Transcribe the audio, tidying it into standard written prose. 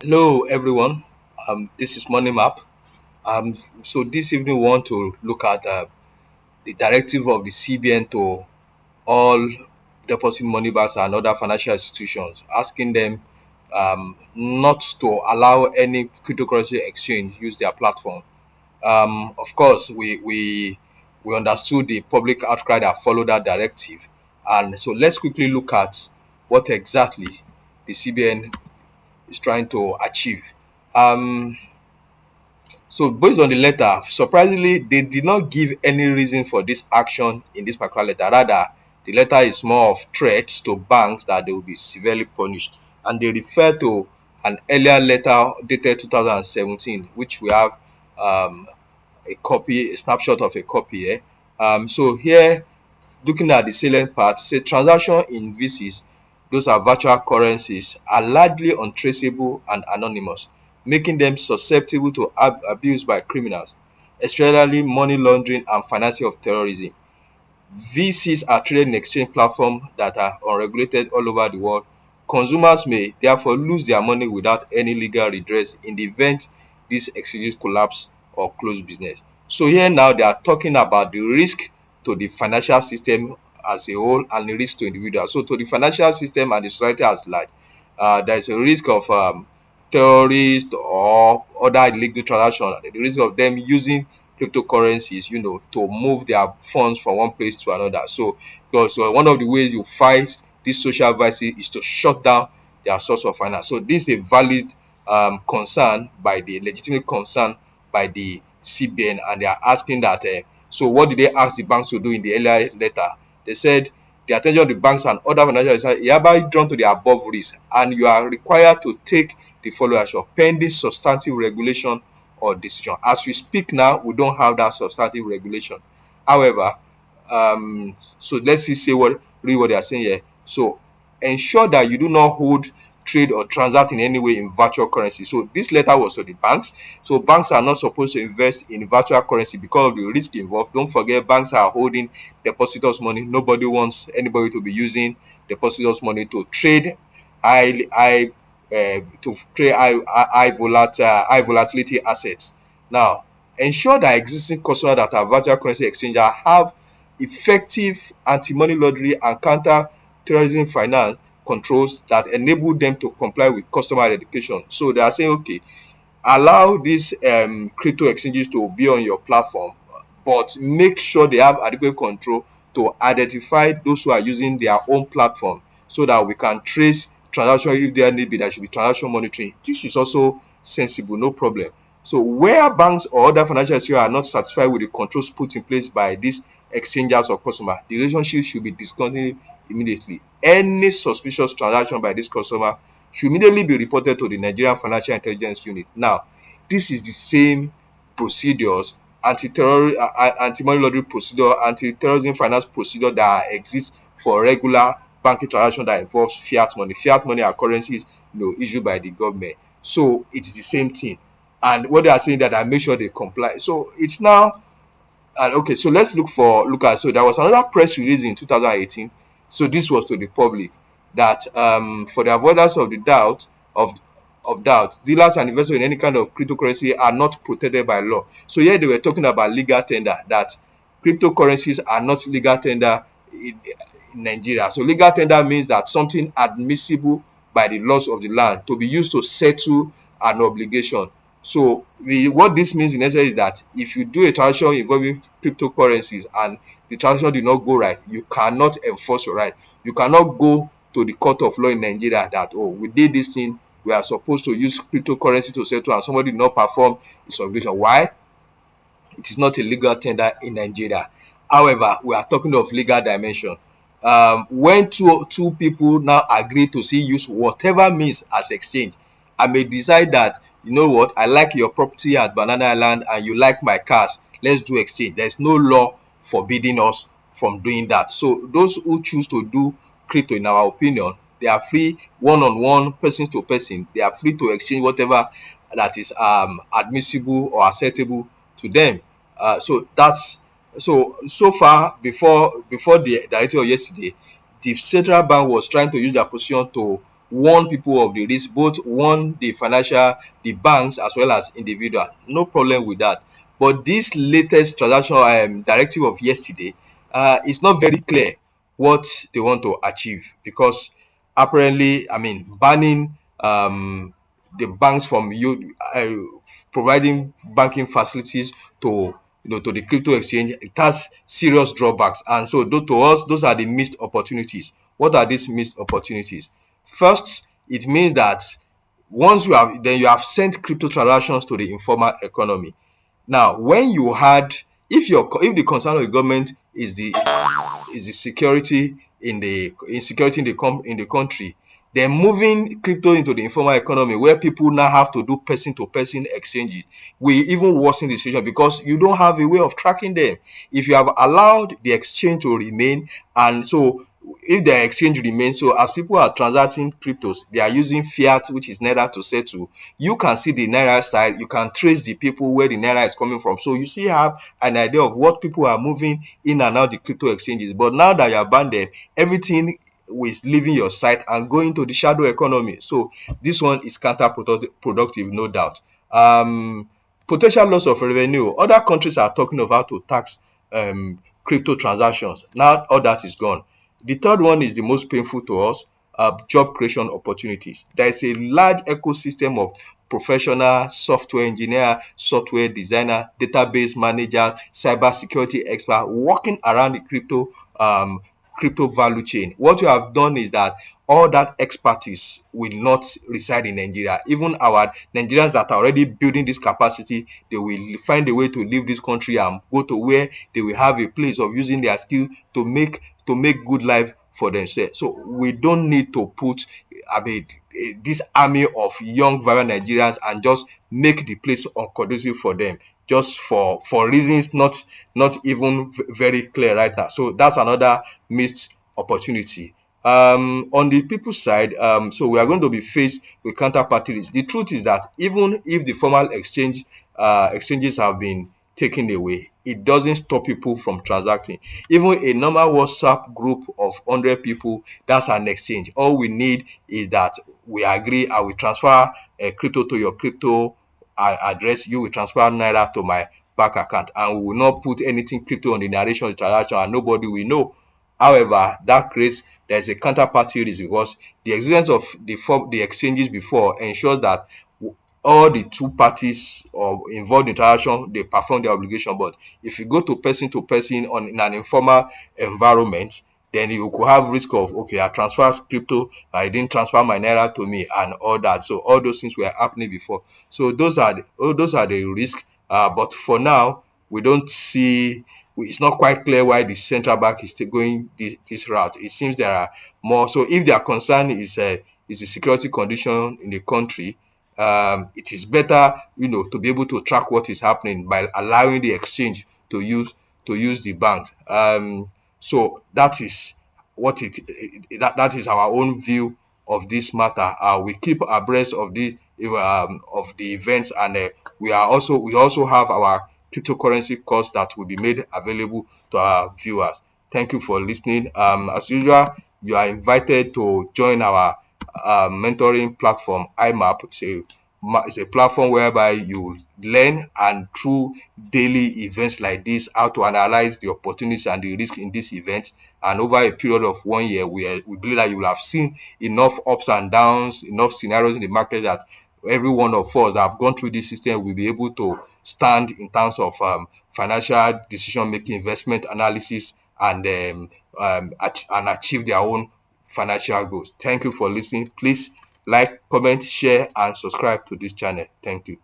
Hello, everyone. This is Money Map. So this evening, we want to look at the directive of the CBN to all deposit money banks and other financial institutions, asking them not to allow any cryptocurrency exchange use their platform. Of course, we understood the public outcry that followed that directive, and so let's quickly look at what exactly the CBN is trying to achieve. Um, So, based on the letter, surprisingly, they did not give any reason for this action in this particular letter. Rather, the letter is more of threats to banks that they will be severely punished. And they refer to an earlier letter dated 2017, which we have um, a copy, a snapshot of a copy here. So, here, looking at the salient part, say transaction in VCs, those are virtual currencies, are largely untraceable and anonymous, making them susceptible to abuse by criminals, especially money laundering and financing of terrorism. VCs are trading exchange platforms that are unregulated all over the world. Consumers may therefore lose their money without any legal redress in the event these exchanges collapse or close business. So here now they are talking about the risk to the financial system as a whole and the risk to individuals. So to the financial system and the society as large, there is a risk of terrorists or other illegal transactions, the risk of them using cryptocurrencies, to move their funds from one place to another. So, because one of the ways you fight this social vices is to shut down their source of finance. So, this is a valid concern by the legitimate concern by the CBN, and they are asking that. So, what did they ask the banks to do in the earlier letter? They said the attention of the banks and other financial institutions hereby drawn to the above risk, and you are required to take the following action pending substantive regulation or decision. As we speak now, we don't have that substantive regulation. However, so let's see say what read what they are saying here. So ensure that you do not hold, trade, or transact in any way in virtual currency. So this letter was to the banks. So banks are not supposed to invest in virtual currency because of the risk involved. Don't forget, banks are holding depositors' money. Nobody wants anybody to be using depositors' money to trade to trade high volatility assets. Now, ensure that existing customers that are virtual currency exchanger have effective anti-money laundering and counter-terrorism finance controls that enable them to comply with customer education. So they are saying, okay, allow these crypto exchanges to be on your platform, but make sure they have adequate control to identify those who are using their own platform so that we can trace transaction. If there need be, there should be transaction monitoring. This is also sensible, no problem. So where banks or other financial institutions are not satisfied with the controls put in place by these exchangers or customer, the relationship should be discontinued immediately. Any suspicious transaction by this customer should immediately be reported to the Nigerian Financial Intelligence Unit. Now, this is the same procedures, anti-terror, anti-money laundering procedure, anti-terrorism finance procedure that exists for regular banking transaction that involves fiat money. Fiat money are currencies, issued by the government. So it's the same thing. And what they are saying that I make sure they comply. So it's now, and okay, so let's look at, so there was another press release in 2018. So this was to the public that for the avoidance of the doubt, dealers and investors in any kind of cryptocurrency are not protected by law. So here they were talking about legal tender, that cryptocurrencies are not legal tender in Nigeria. So legal tender means that something admissible by the laws of the land to be used to settle an obligation. So what this means in essence is that if you do a transaction involving cryptocurrencies and the transaction did not go right, you cannot enforce your right. You cannot go to the court of law in Nigeria that, oh, we did this thing, we are supposed to use cryptocurrency to settle, and somebody did not perform its obligation. Why? It is not a legal tender in Nigeria. However, we are talking of legal dimension. When two people now agree to see use whatever means as exchange, I may decide that, you know what, I like your property at Banana Island and you like my cars. Let's do exchange. There's no law forbidding us from doing that. So those who choose to do crypto, in our opinion, they are free, one-on-one, person to person. They are free to exchange whatever that is admissible or acceptable to them. So far, before the directive of yesterday, the central bank was trying to use their position to warn people of the risk, both warn the financial, the banks as well as individuals. No problem with that. But this latest transaction directive of yesterday is not very clear what they want to achieve, because apparently, I mean, banning the banks from you providing banking facilities to, to the crypto exchange, it has serious drawbacks. And so to us, those are the missed opportunities. What are these missed opportunities? First, it means that once you have sent crypto transactions to the informal economy. Now, when you had, if the concern of the government is the security in the in the country, then moving crypto into the informal economy, where people now have to do person to person exchanges, will even worsen the situation, because you don't have a way of tracking them. If you have allowed the exchange to remain, and so if the exchange remains, so as people are transacting cryptos, they are using fiat, which is naira, to settle. You can see the naira side, you can trace the people where the naira is coming from, so you still have an idea of what people are moving in and out the crypto exchanges. But now that you are banned them, everything is leaving your site and going to the shadow economy. So this one is counterproductive, no doubt. Potential loss of revenue. Other countries are talking of how to tax crypto transactions. Now all that is gone. The third one is the most painful to us: job creation opportunities. There is a large ecosystem of professional software engineer, software designer, database manager, cyber security expert working around the crypto value chain. What you have done is that all that expertise will not reside in Nigeria. Even our Nigerians that are already building this capacity, they will find a way to leave this country and go to where they will have a place of using their skill to make good life for themselves. So we don't need to put, I mean, this army of young vibrant Nigerians and just make the place unconducive for them, just for reasons not even very clear right now. So that's another missed opportunity. On the people side, so we are going to be faced with counterparty risk. The truth is that even if the formal exchanges have been taken away, it doesn't stop people from transacting. Even a normal WhatsApp group of 100 people, that's an exchange. All we need is that we agree, I will transfer crypto to your crypto address, you will transfer naira to my bank account, and we will not put anything crypto on the narration of the transaction, and nobody will know. However, that creates, there's a counterparty risk, because the existence of the exchanges before ensures that all the two parties or involved in transaction, they perform their obligation. But if you go to person on in an informal environment, then you could have risk of, okay, I transfer crypto, I didn't transfer my naira to me, and all that. So all those things were happening before. So those are the risks. But for now, we don't see. It's not quite clear why the central bank is still going this route. It seems there are more. So if their concern is the security condition in the country, it is better, to be able to track what is happening by allowing the exchange to use the banks. So that is what that is our own view of this matter. We keep abreast of the events, and we also have our cryptocurrency course that will be made available to our viewers. Thank you for listening. As usual, you are invited to join our mentoring platform, IMAP. It's a platform whereby you learn, and through daily events like this, how to analyze the opportunities and the risk in these events. And over a period of 1 year, we believe that you will have seen enough ups and downs, enough scenarios in the market, that every one of us that have gone through this system will be able to stand in terms of financial decision making, investment analysis, and and achieve their own financial goals. Thank you for listening. Please like, comment, share, and subscribe to this channel. Thank you.